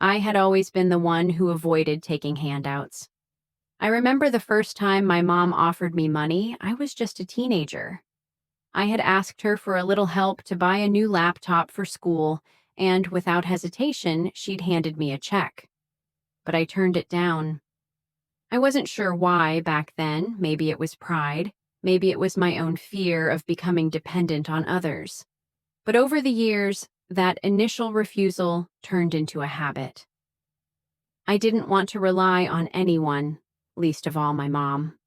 I had always been the one who avoided taking handouts. I remember the first time my mom offered me money, I was just a teenager. I had asked her for a little help to buy a new laptop for school, and without hesitation, she'd handed me a check. But I turned it down. I wasn't sure why back then. Maybe it was pride. Maybe it was my own fear of becoming dependent on others. But over the years, that initial refusal turned into a habit. I didn't want to rely on anyone, least of all my mom.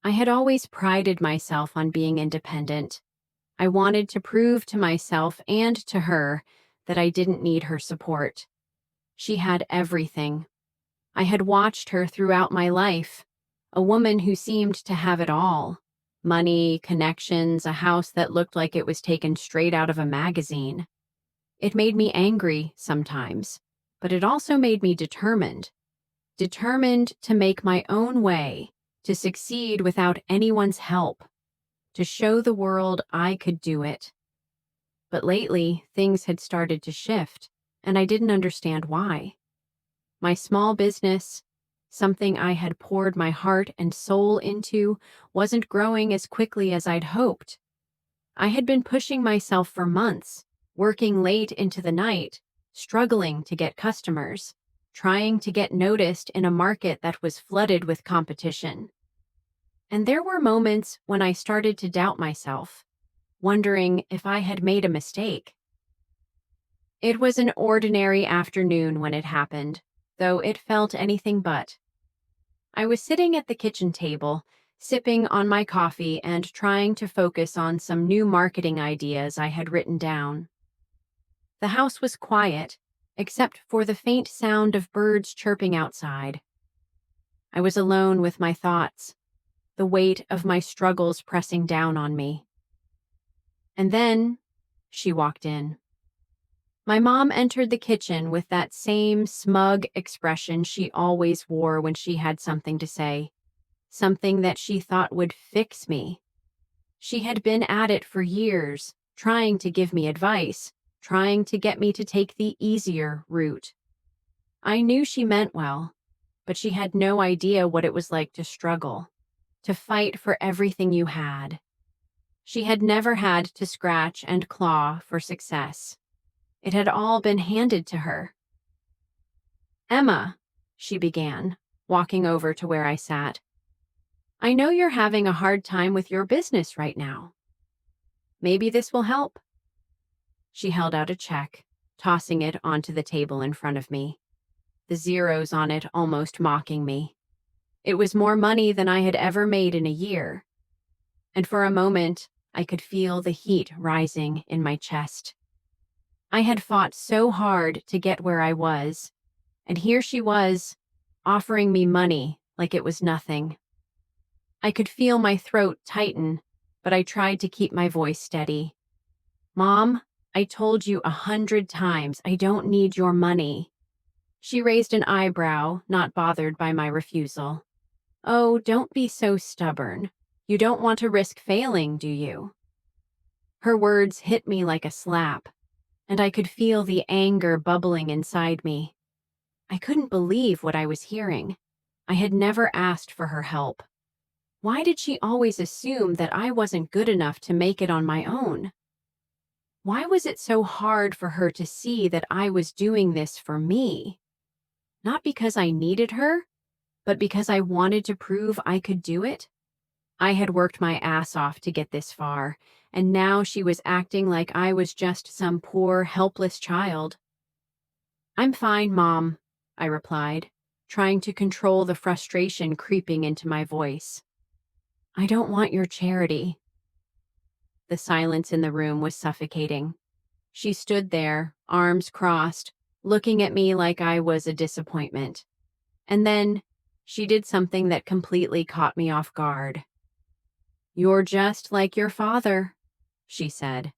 I had always prided myself on being independent. I wanted to prove to myself and to her that I didn't need her support. She had everything. I had watched her throughout my life, a woman who seemed to have it all. Money, connections, a house that looked like it was taken straight out of a magazine. It made me angry sometimes, but it also made me determined. Determined to make my own way, to succeed without anyone's help, to show the world I could do it. But lately, things had started to shift, and I didn't understand why. My small business, something I had poured my heart and soul into, wasn't growing as quickly as I'd hoped. I had been pushing myself for months, working late into the night, struggling to get customers, trying to get noticed in a market that was flooded with competition. And there were moments when I started to doubt myself, wondering if I had made a mistake. It was an ordinary afternoon when it happened, though it felt anything but. I was sitting at the kitchen table, sipping on my coffee and trying to focus on some new marketing ideas I had written down. The house was quiet, except for the faint sound of birds chirping outside. I was alone with my thoughts, the weight of my struggles pressing down on me. And then she walked in. My mom entered the kitchen with that same smug expression she always wore when she had something to say, something that she thought would fix me. She had been at it for years, trying to give me advice, trying to get me to take the easier route. I knew she meant well, but she had no idea what it was like to struggle, to fight for everything you had. She had never had to scratch and claw for success. It had all been handed to her. "Emma," she began, walking over to where I sat, "I know you're having a hard time with your business right now. Maybe this will help." She held out a check, tossing it onto the table in front of me, the zeros on it almost mocking me. It was more money than I had ever made in a year. And for a moment, I could feel the heat rising in my chest. I had fought so hard to get where I was, and here she was, offering me money like it was nothing. I could feel my throat tighten, but I tried to keep my voice steady. "Mom, I told you 100 times I don't need your money." She raised an eyebrow, not bothered by my refusal. "Oh, don't be so stubborn. You don't want to risk failing, do you?" Her words hit me like a slap, and I could feel the anger bubbling inside me. I couldn't believe what I was hearing. I had never asked for her help. Why did she always assume that I wasn't good enough to make it on my own? Why was it so hard for her to see that I was doing this for me? Not because I needed her, but because I wanted to prove I could do it? I had worked my ass off to get this far, and now she was acting like I was just some poor, helpless child. "I'm fine, Mom," I replied, trying to control the frustration creeping into my voice. "I don't want your charity." The silence in the room was suffocating. She stood there, arms crossed, looking at me like I was a disappointment. And then she did something that completely caught me off guard. "You're just like your father," she said,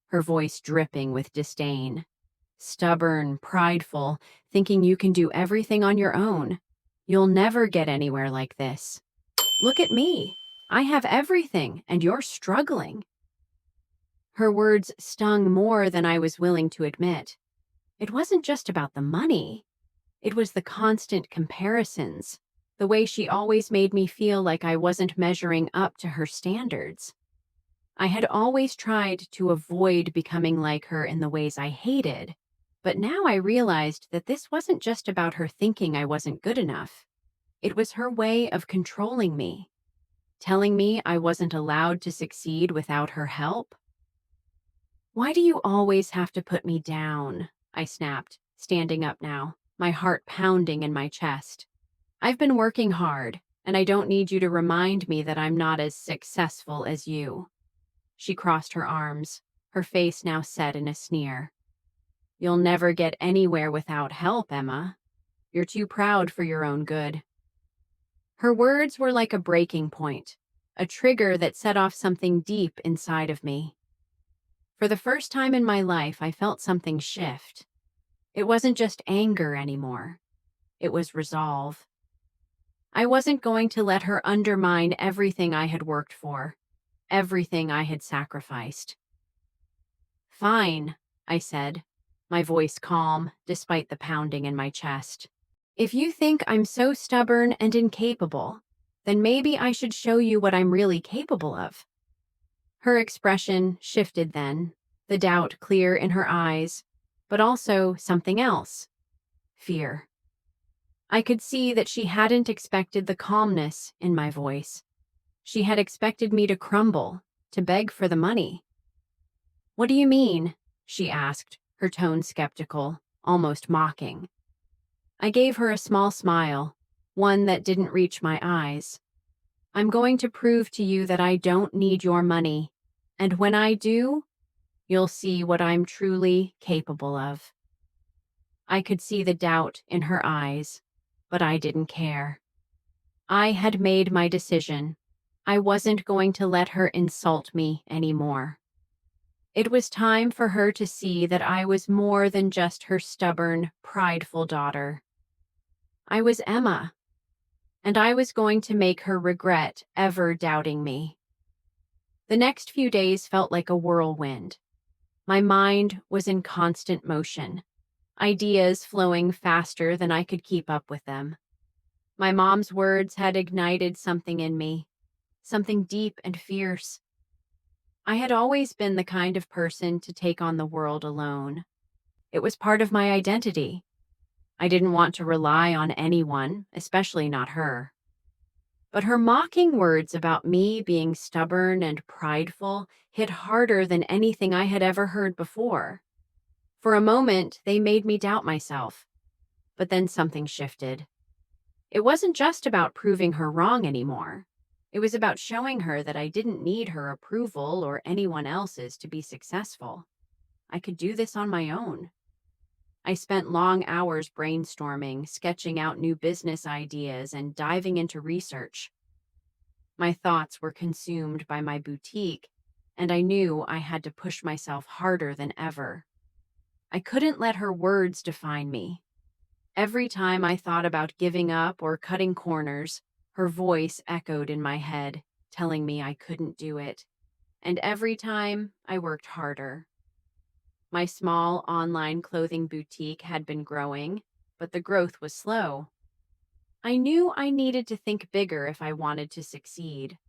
her voice dripping with disdain. "Stubborn, prideful, thinking you can do everything on your own. You'll never get anywhere like this. Look at me. I have everything, and you're struggling." Her words stung more than I was willing to admit. It wasn't just about the money. It was the constant comparisons, the way she always made me feel like I wasn't measuring up to her standards. I had always tried to avoid becoming like her in the ways I hated, but now I realized that this wasn't just about her thinking I wasn't good enough. It was her way of controlling me, telling me I wasn't allowed to succeed without her help. "Why do you always have to put me down?" I snapped, standing up now, my heart pounding in my chest. "I've been working hard, and I don't need you to remind me that I'm not as successful as you." She crossed her arms, her face now set in a sneer. "You'll never get anywhere without help, Emma. You're too proud for your own good." Her words were like a breaking point, a trigger that set off something deep inside of me. For the first time in my life, I felt something shift. It wasn't just anger anymore. It was resolve. I wasn't going to let her undermine everything I had worked for, everything I had sacrificed. "Fine," I said, my voice calm despite the pounding in my chest. "If you think I'm so stubborn and incapable, then maybe I should show you what I'm really capable of." Her expression shifted then, the doubt clear in her eyes, but also something else: fear. I could see that she hadn't expected the calmness in my voice. She had expected me to crumble, to beg for the money. "What do you mean?" she asked, her tone skeptical, almost mocking. I gave her a small smile, one that didn't reach my eyes. "I'm going to prove to you that I don't need your money, and when I do, you'll see what I'm truly capable of." I could see the doubt in her eyes, but I didn't care. I had made my decision. I wasn't going to let her insult me anymore. It was time for her to see that I was more than just her stubborn, prideful daughter. I was Emma, and I was going to make her regret ever doubting me. The next few days felt like a whirlwind. My mind was in constant motion, ideas flowing faster than I could keep up with them. My mom's words had ignited something in me, something deep and fierce. I had always been the kind of person to take on the world alone. It was part of my identity. I didn't want to rely on anyone, especially not her. But her mocking words about me being stubborn and prideful hit harder than anything I had ever heard before. For a moment, they made me doubt myself. But then something shifted. It wasn't just about proving her wrong anymore. It was about showing her that I didn't need her approval or anyone else's to be successful. I could do this on my own. I spent long hours brainstorming, sketching out new business ideas, and diving into research. My thoughts were consumed by my boutique, and I knew I had to push myself harder than ever. I couldn't let her words define me. Every time I thought about giving up or cutting corners, her voice echoed in my head, telling me I couldn't do it. And every time, I worked harder. My small online clothing boutique had been growing, but the growth was slow. I knew I needed to think bigger if I wanted to succeed.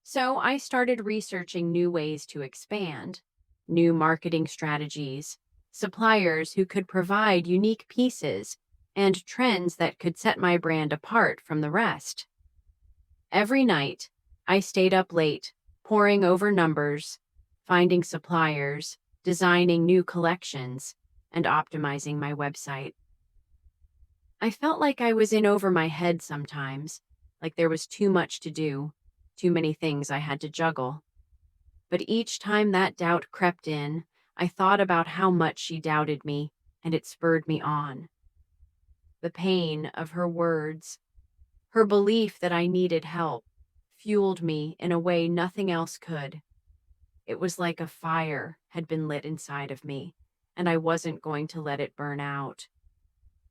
So I started researching new ways to expand, new marketing strategies, suppliers who could provide unique pieces, and trends that could set my brand apart from the rest. Every night, I stayed up late, poring over numbers, finding suppliers, designing new collections, and optimizing my website. I felt like I was in over my head sometimes, like there was too much to do, too many things I had to juggle. But each time that doubt crept in, I thought about how much she doubted me, and it spurred me on. The pain of her words, her belief that I needed help, fueled me in a way nothing else could. It was like a fire had been lit inside of me, and I wasn't going to let it burn out.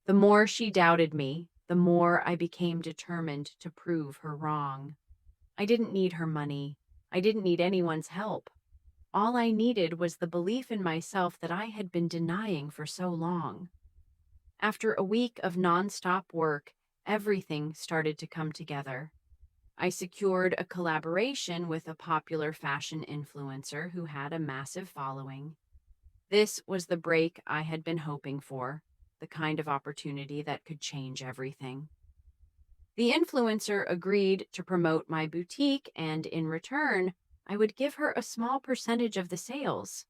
The more she doubted me, the more I became determined to prove her wrong. I didn't need her money. I didn't need anyone's help. All I needed was the belief in myself that I had been denying for so long. After a week of nonstop work, everything started to come together. I secured a collaboration with a popular fashion influencer who had a massive following. This was the break I had been hoping for, the kind of opportunity that could change everything. The influencer agreed to promote my boutique, and in return, I would give her a small percentage of the sales.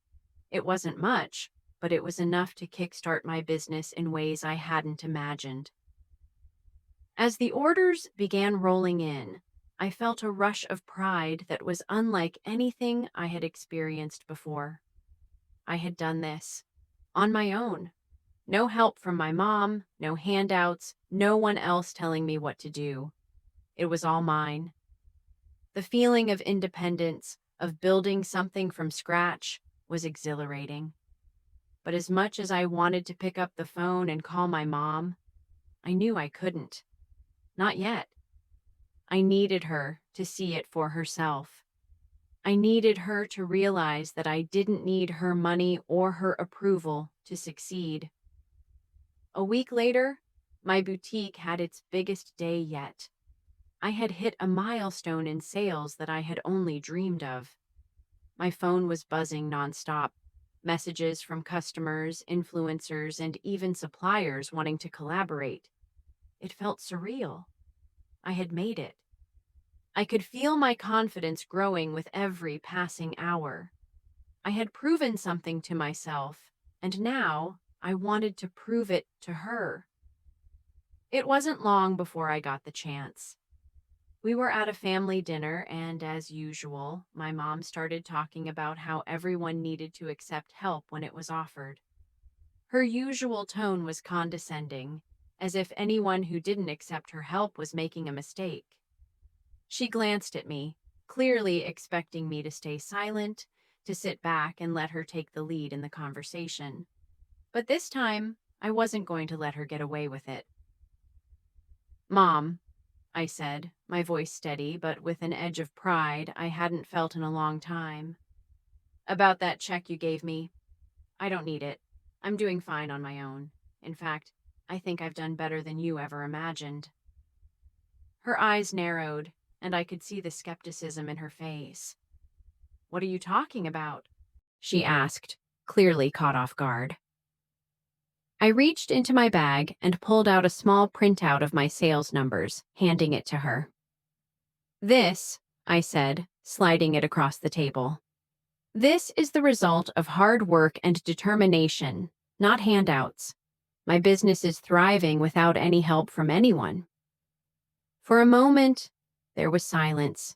It wasn't much, but it was enough to kickstart my business in ways I hadn't imagined. As the orders began rolling in, I felt a rush of pride that was unlike anything I had experienced before. I had done this on my own. No help from my mom, no handouts, no one else telling me what to do. It was all mine. The feeling of independence, of building something from scratch, was exhilarating. But as much as I wanted to pick up the phone and call my mom, I knew I couldn't. Not yet. I needed her to see it for herself. I needed her to realize that I didn't need her money or her approval to succeed. A week later, my boutique had its biggest day yet. I had hit a milestone in sales that I had only dreamed of. My phone was buzzing nonstop, messages from customers, influencers, and even suppliers wanting to collaborate. It felt surreal. I had made it. I could feel my confidence growing with every passing hour. I had proven something to myself, and now I wanted to prove it to her. It wasn't long before I got the chance. We were at a family dinner, and as usual, my mom started talking about how everyone needed to accept help when it was offered. Her usual tone was condescending, as if anyone who didn't accept her help was making a mistake. She glanced at me, clearly expecting me to stay silent, to sit back and let her take the lead in the conversation. But this time, I wasn't going to let her get away with it. "Mom," I said, my voice steady, but with an edge of pride I hadn't felt in a long time. "About that check you gave me, I don't need it. I'm doing fine on my own. In fact, I think I've done better than you ever imagined." Her eyes narrowed, and I could see the skepticism in her face. "What are you talking about?" she asked, clearly caught off guard. I reached into my bag and pulled out a small printout of my sales numbers, handing it to her. "This," I said, sliding it across the table. "This is the result of hard work and determination, not handouts. My business is thriving without any help from anyone." For a moment, there was silence.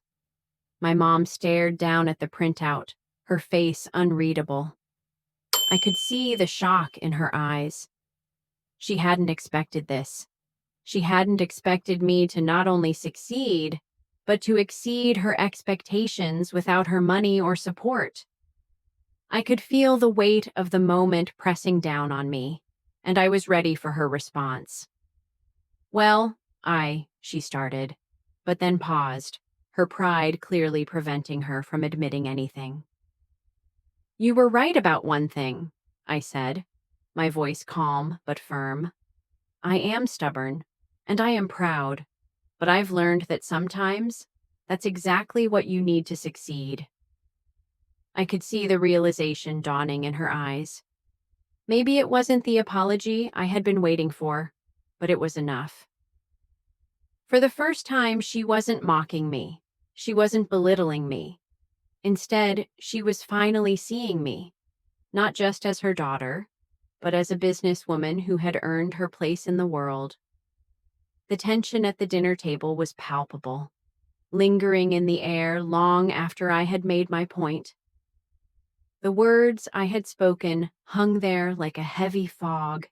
My mom stared down at the printout, her face unreadable. I could see the shock in her eyes. She hadn't expected this. She hadn't expected me to not only succeed, but to exceed her expectations without her money or support. I could feel the weight of the moment pressing down on me, and I was ready for her response. "Well, she started, but then paused, her pride clearly preventing her from admitting anything. "You were right about one thing," I said, my voice calm but firm. "I am stubborn, and I am proud, but I've learned that sometimes that's exactly what you need to succeed." I could see the realization dawning in her eyes. Maybe it wasn't the apology I had been waiting for, but it was enough. For the first time, she wasn't mocking me. She wasn't belittling me. Instead, she was finally seeing me, not just as her daughter, but as a businesswoman who had earned her place in the world. The tension at the dinner table was palpable, lingering in the air long after I had made my point. The words I had spoken hung there like a heavy fog,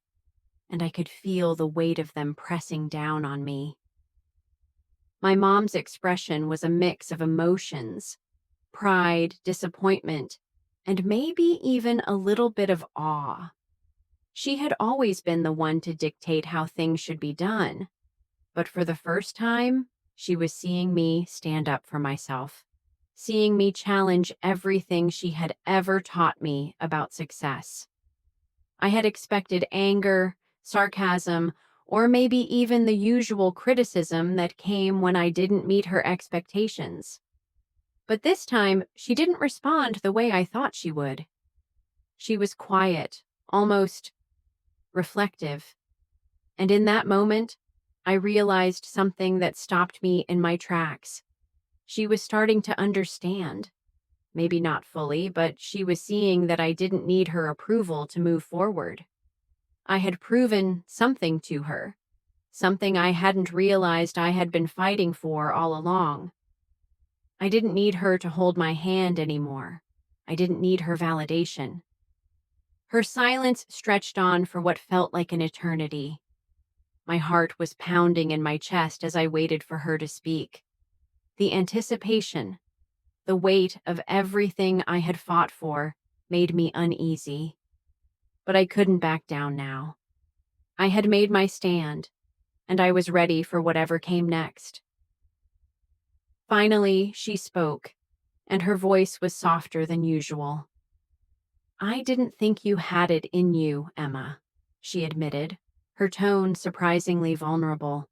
and I could feel the weight of them pressing down on me. My mom's expression was a mix of emotions: pride, disappointment, and maybe even a little bit of awe. She had always been the one to dictate how things should be done, but for the first time, she was seeing me stand up for myself, seeing me challenge everything she had ever taught me about success. I had expected anger, sarcasm, or maybe even the usual criticism that came when I didn't meet her expectations. But this time, she didn't respond the way I thought she would. She was quiet, almost reflective. And in that moment, I realized something that stopped me in my tracks. She was starting to understand. Maybe not fully, but she was seeing that I didn't need her approval to move forward. I had proven something to her, something I hadn't realized I had been fighting for all along. I didn't need her to hold my hand anymore. I didn't need her validation. Her silence stretched on for what felt like an eternity. My heart was pounding in my chest as I waited for her to speak. The anticipation, the weight of everything I had fought for, made me uneasy. But I couldn't back down now. I had made my stand, and I was ready for whatever came next. Finally, she spoke, and her voice was softer than usual. "I didn't think you had it in you, Emma," she admitted, her tone surprisingly vulnerable.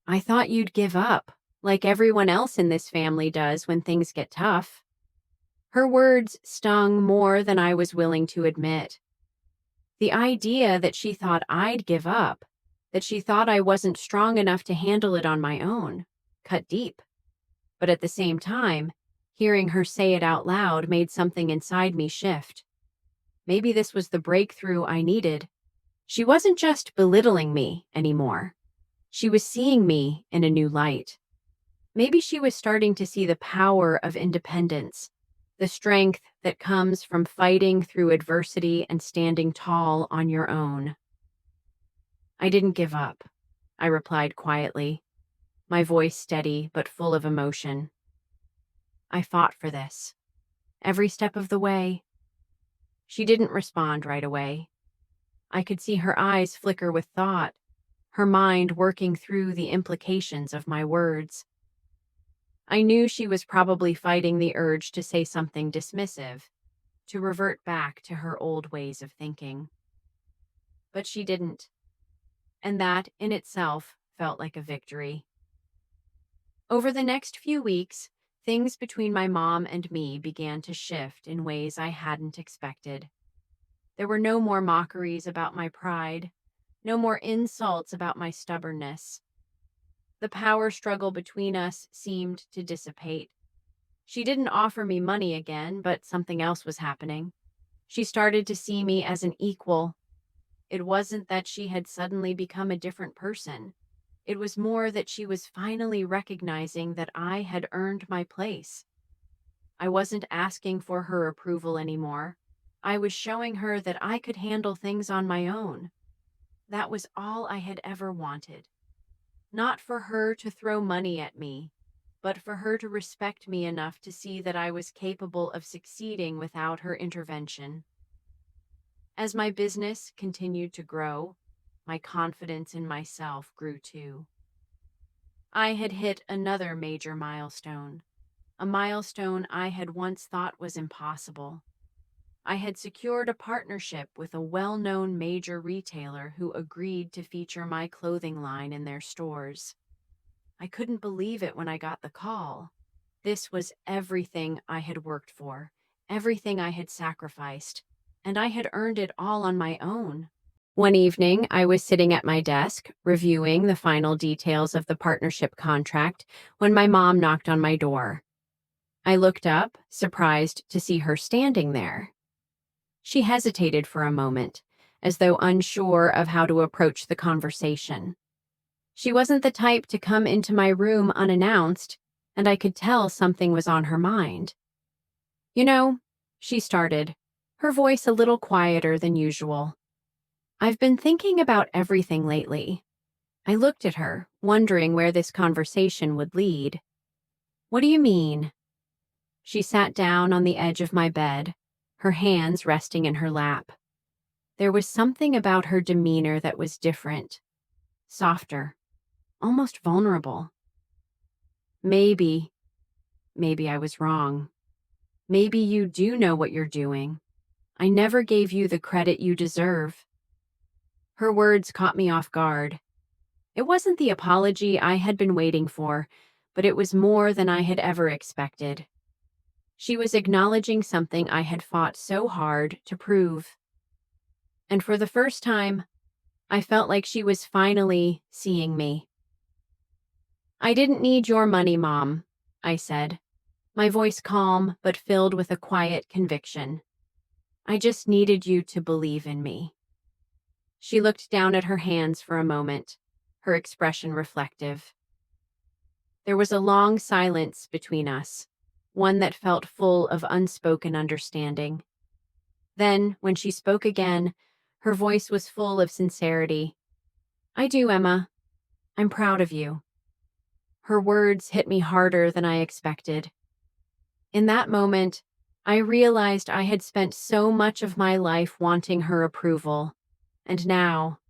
"I thought you'd give up, like everyone else in this family does when things get tough." Her words stung more than I was willing to admit. The idea that she thought I'd give up, that she thought I wasn't strong enough to handle it on my own, cut deep. But at the same time, hearing her say it out loud made something inside me shift. Maybe this was the breakthrough I needed. She wasn't just belittling me anymore. She was seeing me in a new light. Maybe she was starting to see the power of independence, the strength that comes from fighting through adversity and standing tall on your own. "I didn't give up," I replied quietly, my voice steady but full of emotion. "I fought for this, every step of the way." She didn't respond right away. I could see her eyes flicker with thought, her mind working through the implications of my words. I knew she was probably fighting the urge to say something dismissive, to revert back to her old ways of thinking. But she didn't, and that in itself felt like a victory. Over the next few weeks, things between my mom and me began to shift in ways I hadn't expected. There were no more mockeries about my pride, no more insults about my stubbornness. The power struggle between us seemed to dissipate. She didn't offer me money again, but something else was happening. She started to see me as an equal. It wasn't that she had suddenly become a different person. It was more that she was finally recognizing that I had earned my place. I wasn't asking for her approval anymore. I was showing her that I could handle things on my own. That was all I had ever wanted. Not for her to throw money at me, but for her to respect me enough to see that I was capable of succeeding without her intervention. As my business continued to grow, my confidence in myself grew too. I had hit another major milestone, a milestone I had once thought was impossible. I had secured a partnership with a well-known major retailer who agreed to feature my clothing line in their stores. I couldn't believe it when I got the call. This was everything I had worked for, everything I had sacrificed, and I had earned it all on my own. One evening, I was sitting at my desk, reviewing the final details of the partnership contract, when my mom knocked on my door. I looked up, surprised to see her standing there. She hesitated for a moment, as though unsure of how to approach the conversation. She wasn't the type to come into my room unannounced, and I could tell something was on her mind. "You know," she started, her voice a little quieter than usual, "I've been thinking about everything lately." I looked at her, wondering where this conversation would lead. "What do you mean?" She sat down on the edge of my bed, her hands resting in her lap. There was something about her demeanor that was different, softer, almost vulnerable. Maybe I was wrong. Maybe you do know what you're doing. I never gave you the credit you deserve." Her words caught me off guard. It wasn't the apology I had been waiting for, but it was more than I had ever expected. She was acknowledging something I had fought so hard to prove. And for the first time, I felt like she was finally seeing me. "I didn't need your money, Mom," I said, my voice calm but filled with a quiet conviction. "I just needed you to believe in me." She looked down at her hands for a moment, her expression reflective. There was a long silence between us, one that felt full of unspoken understanding. Then, when she spoke again, her voice was full of sincerity. "I do, Emma. I'm proud of you." Her words hit me harder than I expected. In that moment, I realized I had spent so much of my life wanting her approval, and now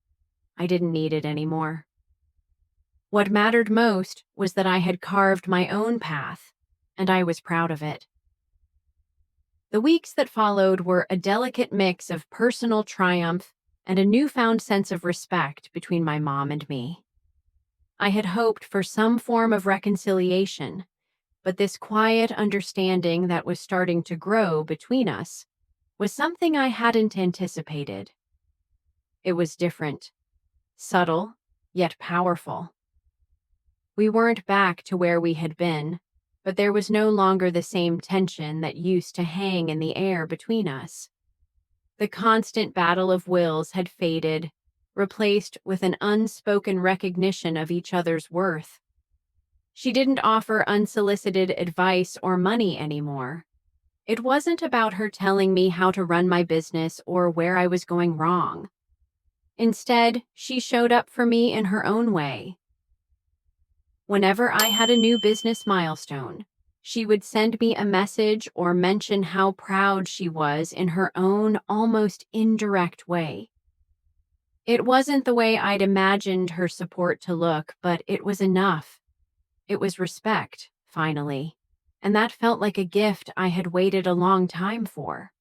I didn't need it anymore. What mattered most was that I had carved my own path, and I was proud of it. The weeks that followed were a delicate mix of personal triumph and a newfound sense of respect between my mom and me. I had hoped for some form of reconciliation, but this quiet understanding that was starting to grow between us was something I hadn't anticipated. It was different, subtle, yet powerful. We weren't back to where we had been, but there was no longer the same tension that used to hang in the air between us. The constant battle of wills had faded, replaced with an unspoken recognition of each other's worth. She didn't offer unsolicited advice or money anymore. It wasn't about her telling me how to run my business or where I was going wrong. Instead, she showed up for me in her own way. Whenever I had a new business milestone, she would send me a message or mention how proud she was in her own almost indirect way. It wasn't the way I'd imagined her support to look, but it was enough. It was respect, finally, and that felt like a gift I had waited a long time for.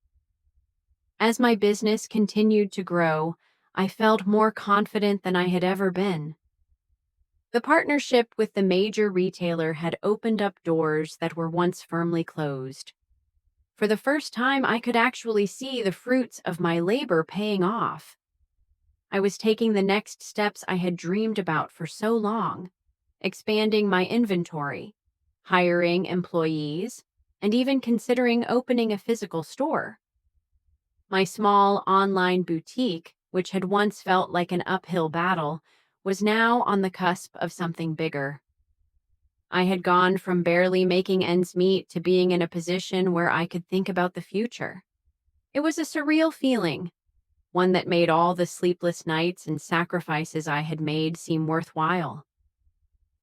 As my business continued to grow, I felt more confident than I had ever been. The partnership with the major retailer had opened up doors that were once firmly closed. For the first time, I could actually see the fruits of my labor paying off. I was taking the next steps I had dreamed about for so long, expanding my inventory, hiring employees, and even considering opening a physical store. My small online boutique, which had once felt like an uphill battle, was now on the cusp of something bigger. I had gone from barely making ends meet to being in a position where I could think about the future. It was a surreal feeling, one that made all the sleepless nights and sacrifices I had made seem worthwhile.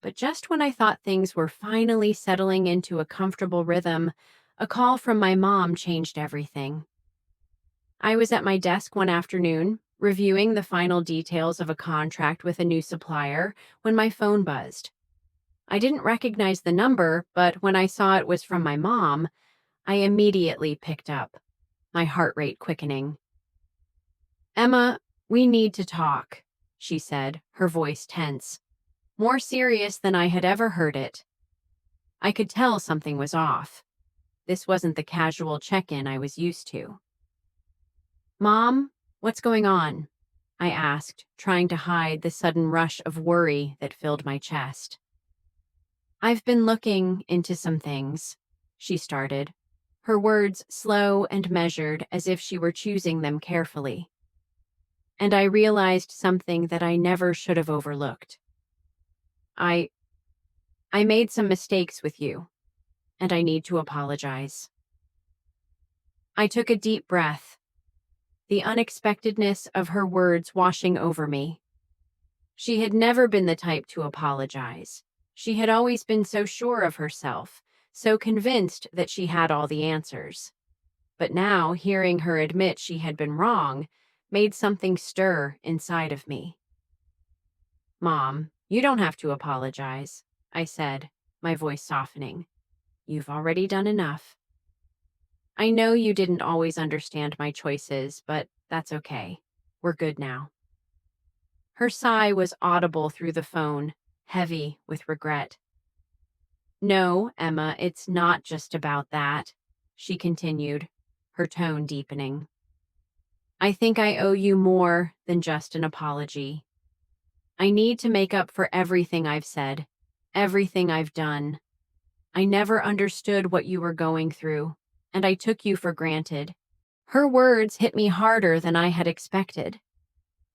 But just when I thought things were finally settling into a comfortable rhythm, a call from my mom changed everything. I was at my desk one afternoon, reviewing the final details of a contract with a new supplier, when my phone buzzed. I didn't recognize the number, but when I saw it was from my mom, I immediately picked up, my heart rate quickening. "Emma, we need to talk," she said, her voice tense, more serious than I had ever heard it. I could tell something was off. This wasn't the casual check-in I was used to. "Mom, what's going on?" I asked, trying to hide the sudden rush of worry that filled my chest. "I've been looking into some things," she started, her words slow and measured as if she were choosing them carefully. "And I realized something that I never should have overlooked. I made some mistakes with you, and I need to apologize." I took a deep breath, the unexpectedness of her words washing over me. She had never been the type to apologize. She had always been so sure of herself, so convinced that she had all the answers. But now, hearing her admit she had been wrong made something stir inside of me. "Mom, you don't have to apologize," I said, my voice softening. "You've already done enough. I know you didn't always understand my choices, but that's okay. We're good now." Her sigh was audible through the phone, heavy with regret. No, Emma, it's not just about that, she continued, her tone deepening. I think I owe you more than just an apology. I need to make up for everything I've said, everything I've done. I never understood what you were going through, and I took you for granted. Her words hit me harder than I had expected.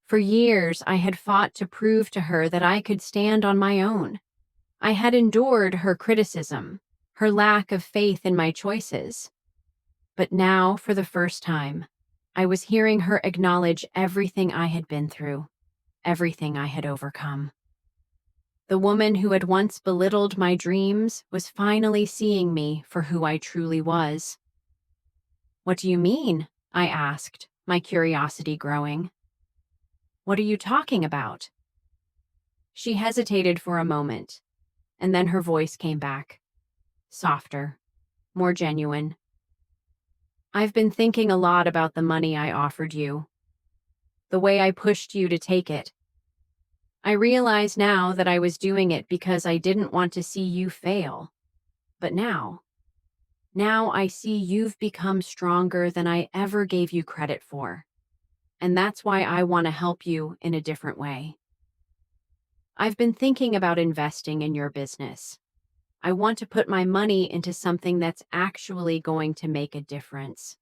For years, I had fought to prove to her that I could stand on my own. I had endured her criticism, her lack of faith in my choices. But now, for the first time, I was hearing her acknowledge everything I had been through, everything I had overcome. The woman who had once belittled my dreams was finally seeing me for who I truly was. What do you mean? I asked, my curiosity growing. What are you talking about? She hesitated for a moment, and then her voice came back, softer, more genuine. I've been thinking a lot about the money I offered you, the way I pushed you to take it. I realize now that I was doing it because I didn't want to see you fail. But now I see you've become stronger than I ever gave you credit for. And that's why I want to help you in a different way. I've been thinking about investing in your business. I want to put my money into something that's actually going to make a difference.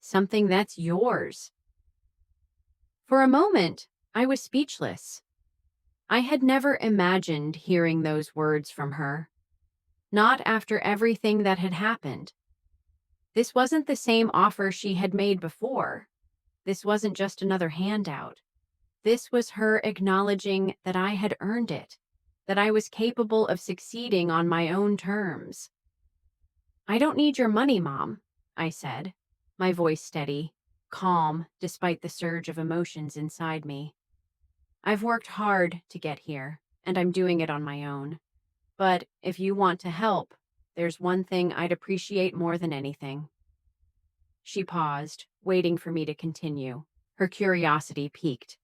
Something that's yours. For a moment, I was speechless. I had never imagined hearing those words from her. Not after everything that had happened. This wasn't the same offer she had made before. This wasn't just another handout. This was her acknowledging that I had earned it, that I was capable of succeeding on my own terms. I don't need your money, Mom, I said, my voice steady, calm despite the surge of emotions inside me. I've worked hard to get here, and I'm doing it on my own. But if you want to help, there's one thing I'd appreciate more than anything. She paused, waiting for me to continue. Her curiosity piqued.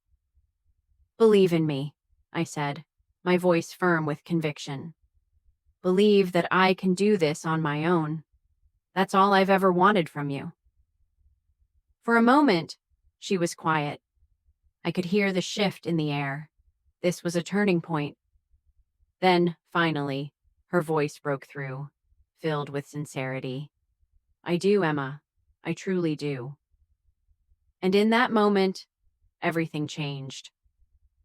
Believe in me, I said, my voice firm with conviction. Believe that I can do this on my own. That's all I've ever wanted from you. For a moment, she was quiet. I could hear the shift in the air. This was a turning point. Then, finally, her voice broke through, filled with sincerity. I do, Emma. I truly do. And in that moment, everything changed.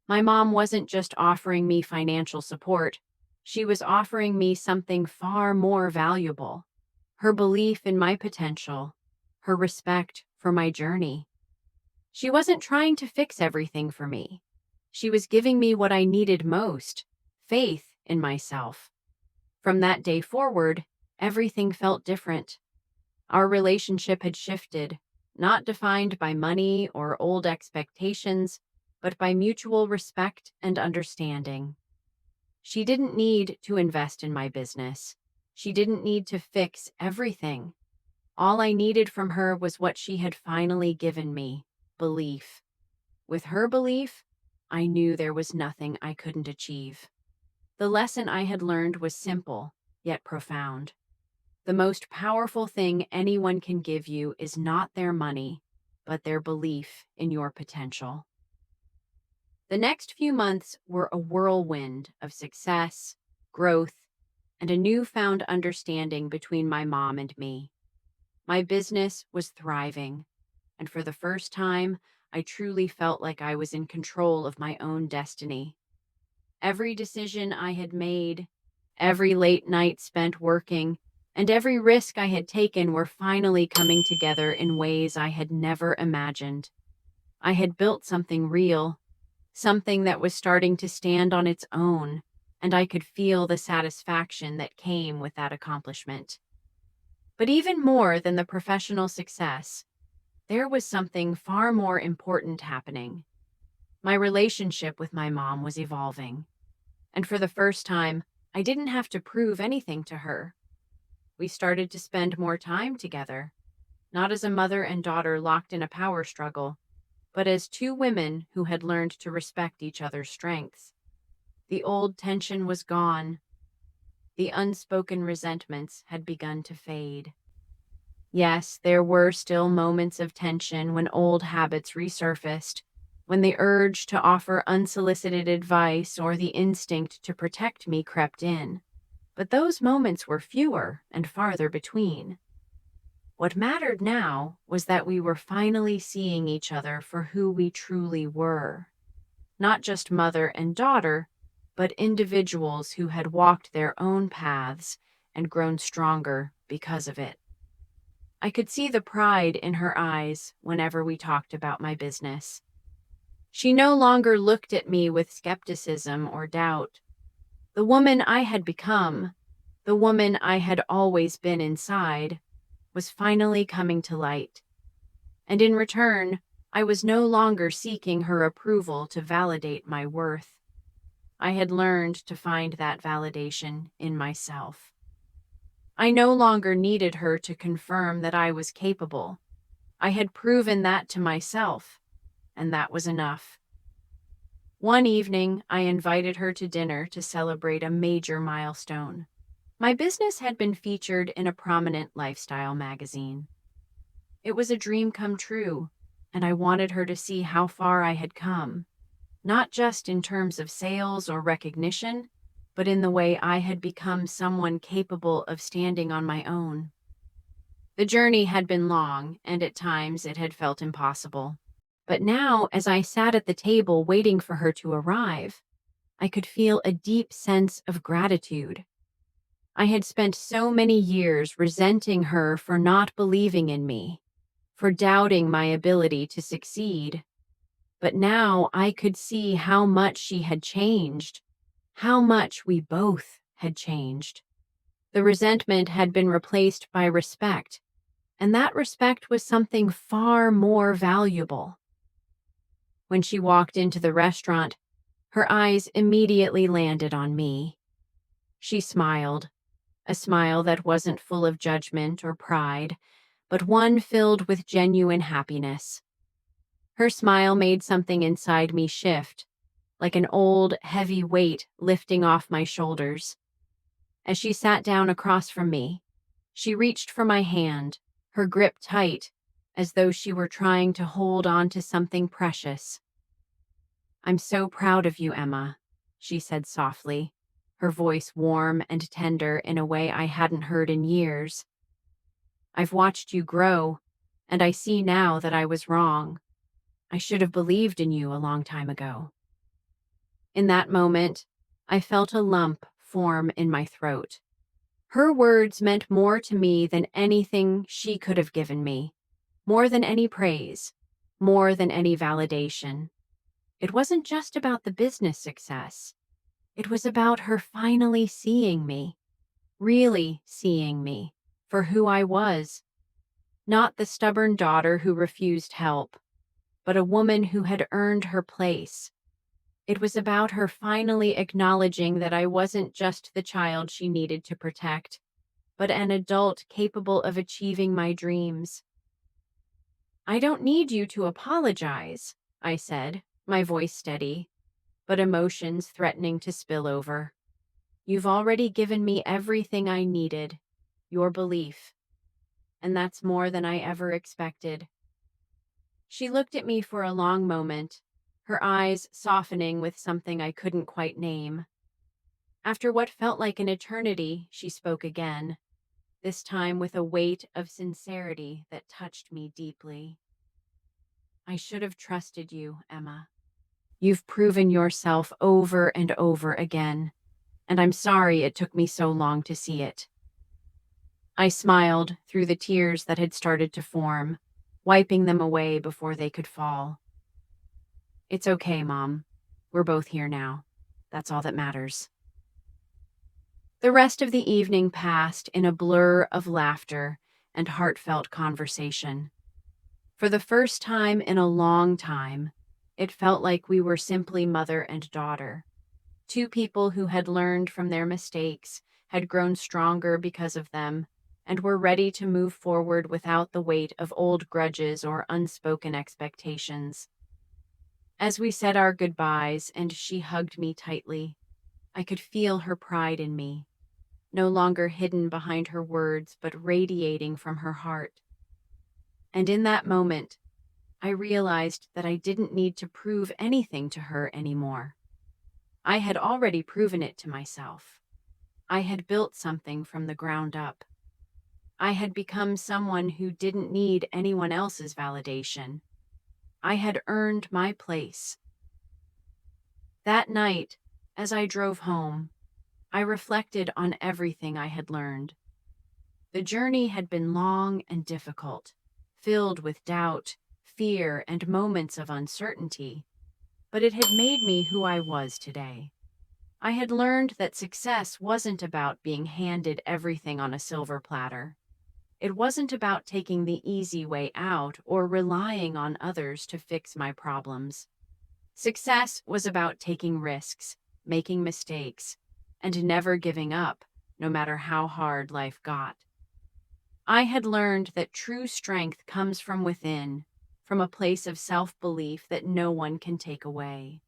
My mom wasn't just offering me financial support. She was offering me something far more valuable. Her belief in my potential, her respect for my journey. She wasn't trying to fix everything for me. She was giving me what I needed most, faith in myself. From that day forward, everything felt different. Our relationship had shifted, not defined by money or old expectations, but by mutual respect and understanding. She didn't need to invest in my business. She didn't need to fix everything. All I needed from her was what she had finally given me, belief. With her belief, I knew there was nothing I couldn't achieve. The lesson I had learned was simple, yet profound. The most powerful thing anyone can give you is not their money, but their belief in your potential. The next few months were a whirlwind of success, growth, and a newfound understanding between my mom and me. My business was thriving, and for the first time, I truly felt like I was in control of my own destiny. Every decision I had made, every late night spent working, and every risk I had taken were finally coming together in ways I had never imagined. I had built something real, something that was starting to stand on its own, and I could feel the satisfaction that came with that accomplishment. But even more than the professional success, there was something far more important happening. My relationship with my mom was evolving, and for the first time, I didn't have to prove anything to her. We started to spend more time together, not as a mother and daughter locked in a power struggle, but as two women who had learned to respect each other's strengths. The old tension was gone. The unspoken resentments had begun to fade. Yes, there were still moments of tension when old habits resurfaced, when the urge to offer unsolicited advice or the instinct to protect me crept in. But those moments were fewer and farther between. What mattered now was that we were finally seeing each other for who we truly were. Not just mother and daughter, but individuals who had walked their own paths and grown stronger because of it. I could see the pride in her eyes whenever we talked about my business. She no longer looked at me with skepticism or doubt. The woman I had become, the woman I had always been inside, was finally coming to light. And in return, I was no longer seeking her approval to validate my worth. I had learned to find that validation in myself. I no longer needed her to confirm that I was capable. I had proven that to myself, and that was enough. One evening, I invited her to dinner to celebrate a major milestone. My business had been featured in a prominent lifestyle magazine. It was a dream come true, and I wanted her to see how far I had come, not just in terms of sales or recognition, but in the way I had become someone capable of standing on my own. The journey had been long, and at times it had felt impossible. But now, as I sat at the table waiting for her to arrive, I could feel a deep sense of gratitude. I had spent so many years resenting her for not believing in me, for doubting my ability to succeed. But now I could see how much she had changed, how much we both had changed. The resentment had been replaced by respect, and that respect was something far more valuable. When she walked into the restaurant, her eyes immediately landed on me. She smiled, a smile that wasn't full of judgment or pride, but one filled with genuine happiness. Her smile made something inside me shift, like an old, heavy weight lifting off my shoulders. As she sat down across from me, she reached for my hand, her grip tight, as though she were trying to hold on to something precious. "I'm so proud of you, Emma," she said softly, her voice warm and tender in a way I hadn't heard in years. "I've watched you grow, and I see now that I was wrong. I should have believed in you a long time ago." In that moment, I felt a lump form in my throat. Her words meant more to me than anything she could have given me, more than any praise, more than any validation. It wasn't just about the business success. It was about her finally seeing me, really seeing me, for who I was. Not the stubborn daughter who refused help, but a woman who had earned her place. It was about her finally acknowledging that I wasn't just the child she needed to protect, but an adult capable of achieving my dreams. "I don't need you to apologize," I said, my voice steady, but emotions threatening to spill over. "You've already given me everything I needed, your belief, and that's more than I ever expected." She looked at me for a long moment, her eyes softening with something I couldn't quite name. After what felt like an eternity, she spoke again, this time with a weight of sincerity that touched me deeply. "I should have trusted you, Emma. You've proven yourself over and over again, and I'm sorry it took me so long to see it." I smiled through the tears that had started to form, wiping them away before they could fall. "It's okay, Mom. We're both here now. That's all that matters." The rest of the evening passed in a blur of laughter and heartfelt conversation. For the first time in a long time, it felt like we were simply mother and daughter. Two people who had learned from their mistakes, had grown stronger because of them, and were ready to move forward without the weight of old grudges or unspoken expectations. As we said our goodbyes and she hugged me tightly, I could feel her pride in me, no longer hidden behind her words, but radiating from her heart. And in that moment, I realized that I didn't need to prove anything to her anymore. I had already proven it to myself. I had built something from the ground up. I had become someone who didn't need anyone else's validation. I had earned my place. That night, as I drove home, I reflected on everything I had learned. The journey had been long and difficult, filled with doubt, fear, and moments of uncertainty, but it had made me who I was today. I had learned that success wasn't about being handed everything on a silver platter. It wasn't about taking the easy way out or relying on others to fix my problems. Success was about taking risks, making mistakes, and never giving up, no matter how hard life got. I had learned that true strength comes from within, from a place of self-belief that no one can take away.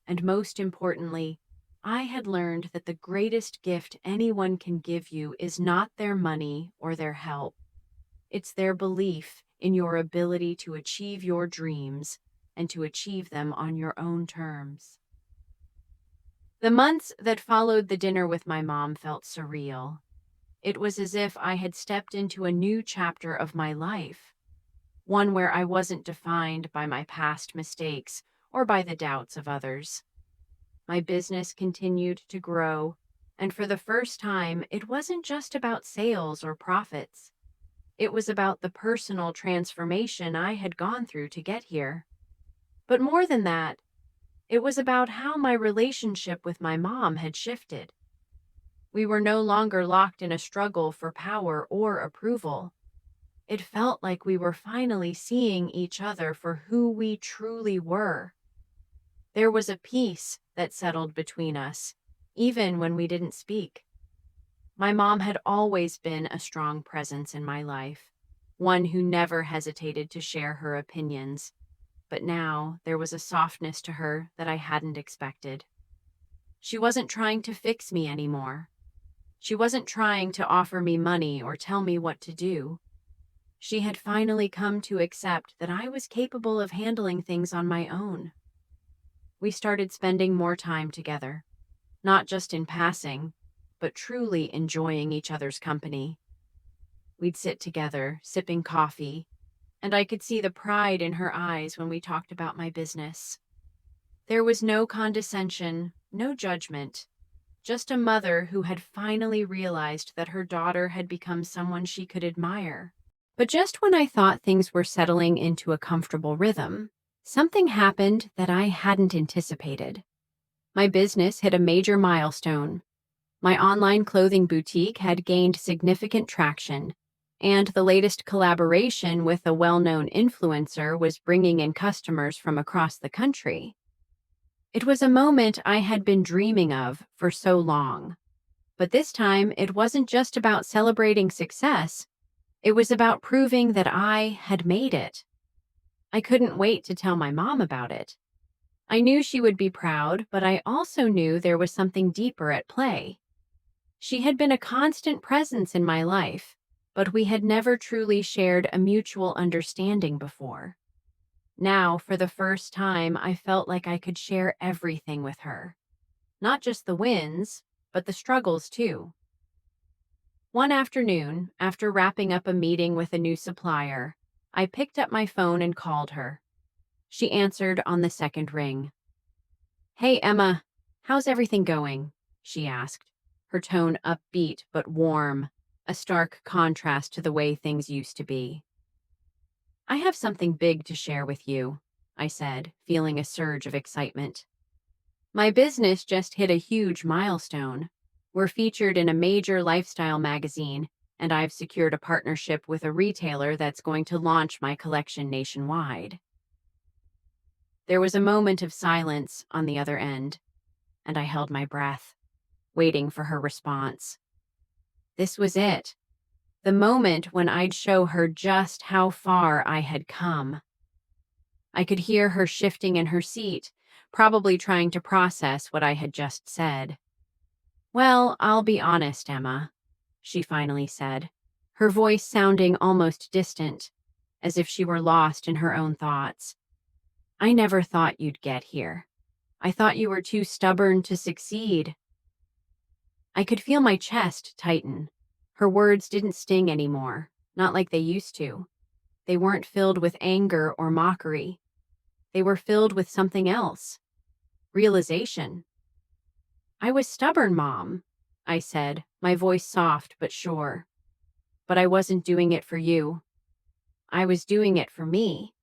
And most importantly, I had learned that the greatest gift anyone can give you is not their money or their help. It's their belief in your ability to achieve your dreams and to achieve them on your own terms. The months that followed the dinner with my mom felt surreal. It was as if I had stepped into a new chapter of my life, one where I wasn't defined by my past mistakes or by the doubts of others. My business continued to grow, and for the first time, it wasn't just about sales or profits. It was about the personal transformation I had gone through to get here. But more than that, it was about how my relationship with my mom had shifted. We were no longer locked in a struggle for power or approval. It felt like we were finally seeing each other for who we truly were. There was a peace that settled between us, even when we didn't speak. My mom had always been a strong presence in my life, one who never hesitated to share her opinions, but now there was a softness to her that I hadn't expected. She wasn't trying to fix me anymore. She wasn't trying to offer me money or tell me what to do. She had finally come to accept that I was capable of handling things on my own. We started spending more time together, not just in passing, but truly enjoying each other's company. We'd sit together, sipping coffee, and I could see the pride in her eyes when we talked about my business. There was no condescension, no judgment, just a mother who had finally realized that her daughter had become someone she could admire. But just when I thought things were settling into a comfortable rhythm, something happened that I hadn't anticipated. My business hit a major milestone. My online clothing boutique had gained significant traction, and the latest collaboration with a well-known influencer was bringing in customers from across the country. It was a moment I had been dreaming of for so long. But this time, it wasn't just about celebrating success. It was about proving that I had made it. I couldn't wait to tell my mom about it. I knew she would be proud, but I also knew there was something deeper at play. She had been a constant presence in my life, but we had never truly shared a mutual understanding before. Now, for the first time, I felt like I could share everything with her. Not just the wins, but the struggles too. One afternoon, after wrapping up a meeting with a new supplier, I picked up my phone and called her. She answered on the second ring. "Hey, Emma, how's everything going?" she asked, her tone upbeat but warm, a stark contrast to the way things used to be. "I have something big to share with you," I said, feeling a surge of excitement. "My business just hit a huge milestone. We're featured in a major lifestyle magazine, and I've secured a partnership with a retailer that's going to launch my collection nationwide." There was a moment of silence on the other end, and I held my breath, waiting for her response. This was it. The moment when I'd show her just how far I had come. I could hear her shifting in her seat, probably trying to process what I had just said. "Well, I'll be honest, Emma," she finally said, her voice sounding almost distant, as if she were lost in her own thoughts. "I never thought you'd get here. I thought you were too stubborn to succeed." I could feel my chest tighten. Her words didn't sting anymore, not like they used to. They weren't filled with anger or mockery. They were filled with something else. Realization. "I was stubborn, Mom," I said, my voice soft but sure. "But I wasn't doing it for you. I was doing it for me,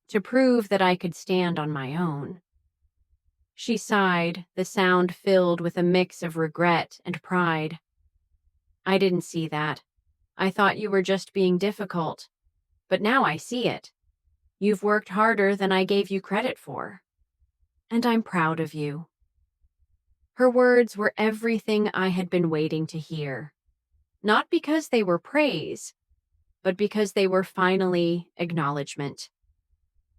to prove that I could stand on my own." She sighed, the sound filled with a mix of regret and pride. "I didn't see that. I thought you were just being difficult. But now I see it. You've worked harder than I gave you credit for. And I'm proud of you." Her words were everything I had been waiting to hear. Not because they were praise, but because they were finally acknowledgement.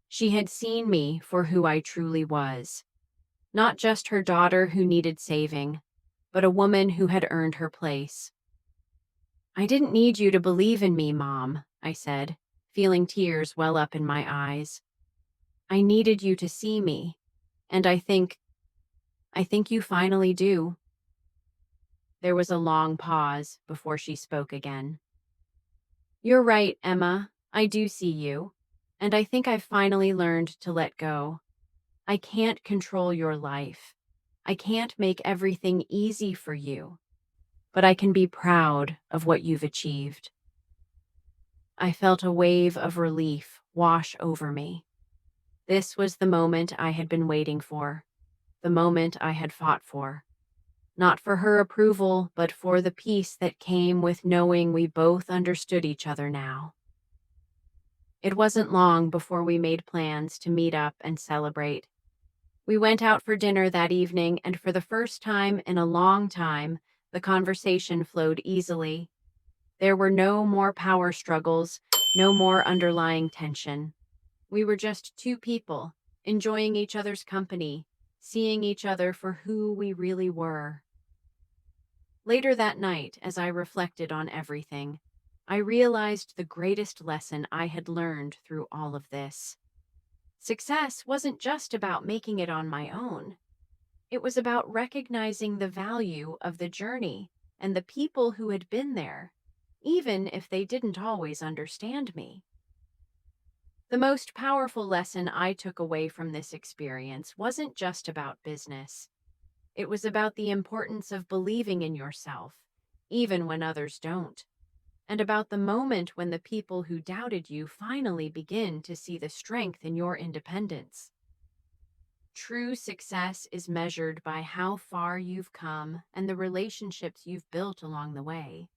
She had seen me for who I truly was. Not just her daughter who needed saving, but a woman who had earned her place. "I didn't need you to believe in me, Mom," I said, feeling tears well up in my eyes. "I needed you to see me, and I think you finally do." There was a long pause before she spoke again. "You're right, Emma. I do see you, and I think I've finally learned to let go. I can't control your life. I can't make everything easy for you, but I can be proud of what you've achieved." I felt a wave of relief wash over me. This was the moment I had been waiting for, the moment I had fought for. Not for her approval, but for the peace that came with knowing we both understood each other now. It wasn't long before we made plans to meet up and celebrate. We went out for dinner that evening, and for the first time in a long time, the conversation flowed easily. There were no more power struggles, no more underlying tension. We were just two people, enjoying each other's company, seeing each other for who we really were. Later that night, as I reflected on everything, I realized the greatest lesson I had learned through all of this. Success wasn't just about making it on my own. It was about recognizing the value of the journey and the people who had been there, even if they didn't always understand me. The most powerful lesson I took away from this experience wasn't just about business. It was about the importance of believing in yourself, even when others don't, and about the moment when the people who doubted you finally begin to see the strength in your independence. True success is measured by how far you've come and the relationships you've built along the way.